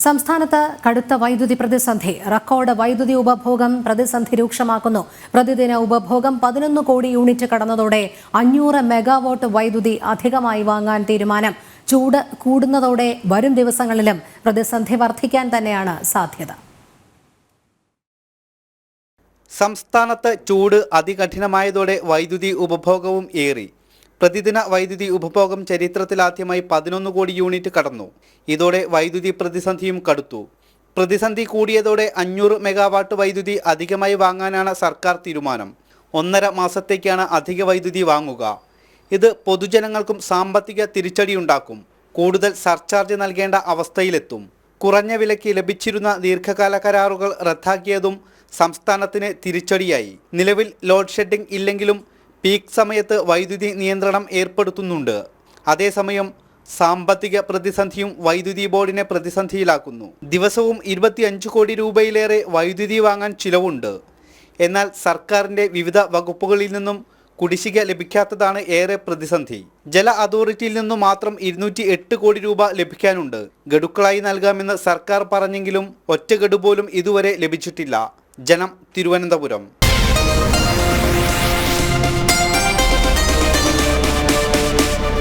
സംസ്ഥാനത്ത് കടുത്ത വൈദ്യുതി പ്രതിസന്ധി. റെക്കോർഡ് വൈദ്യുതി ഉപഭോഗം പ്രതിസന്ധി രൂക്ഷമാക്കുന്നു. പ്രതിദിന ഉപഭോഗം 11 കോടി യൂണിറ്റ് കടന്നതോടെ 500 മെഗാവാട്ട് വൈദ്യുതി അധികമായി വാങ്ങാൻ തീരുമാനം. ചൂട് കൂടുന്നതോടെ വരും ദിവസങ്ങളിലും പ്രതിസന്ധി വർദ്ധിക്കാൻ തന്നെയാണ് സാധ്യത. സംസ്ഥാനത്ത് ചൂട് അതികഠിനമായതോടെ വൈദ്യുതി ഉപഭോഗവും ഏറി. പ്രതിദിന വൈദ്യുതി ഉപഭോഗം ചരിത്രത്തിലാദ്യമായി 11 കോടി യൂണിറ്റ് കടന്നു. ഇതോടെ വൈദ്യുതി പ്രതിസന്ധിയും കടുത്തു. പ്രതിസന്ധി കൂടിയതോടെ 500 മെഗാവാട്ട് വൈദ്യുതി അധികമായി വാങ്ങാനാണ് സർക്കാർ തീരുമാനം. 1.5 മാസത്തേക്കാണ് അധിക വൈദ്യുതി വാങ്ങുക. ഇത് പൊതുജനങ്ങൾക്കും സാമ്പത്തിക തിരിച്ചടിയുണ്ടാക്കും. കൂടുതൽ സർചാർജ് നൽകേണ്ട അവസ്ഥയിലെത്തും. കുറഞ്ഞ വിലയ്ക്ക് ലഭിച്ചിരുന്ന ദീർഘകാല കരാറുകൾ റദ്ദാക്കിയതും സംസ്ഥാനത്തിന് തിരിച്ചടിയായി. നിലവിൽ ലോഡ് ഷെഡിംഗ് ഇല്ലെങ്കിലും പീക്ക് സമയത്ത് വൈദ്യുതി നിയന്ത്രണം ഏർപ്പെടുത്തുന്നുണ്ട്. അതേസമയം സാമ്പത്തിക പ്രതിസന്ധിയും വൈദ്യുതി ബോർഡിനെ പ്രതിസന്ധിയിലാക്കുന്നു. ദിവസവും 25 കോടി രൂപയിലേറെ വൈദ്യുതി വാങ്ങാൻ ചിലവുണ്ട്. എന്നാൽ സർക്കാരിൻ്റെ വിവിധ വകുപ്പുകളിൽ നിന്നും കുടിശ്ശിക ലഭിക്കാത്തതാണ് ഏറെ പ്രതിസന്ധി. ജല അതോറിറ്റിയിൽ നിന്നും മാത്രം 208 കോടി രൂപ ലഭിക്കാനുണ്ട്. ഗഡുക്കളായി നൽകാമെന്ന് സർക്കാർ പറഞ്ഞെങ്കിലും ഒറ്റ ഗഡു പോലും ഇതുവരെ ലഭിച്ചിട്ടില്ല. ജനം, തിരുവനന്തപുരം.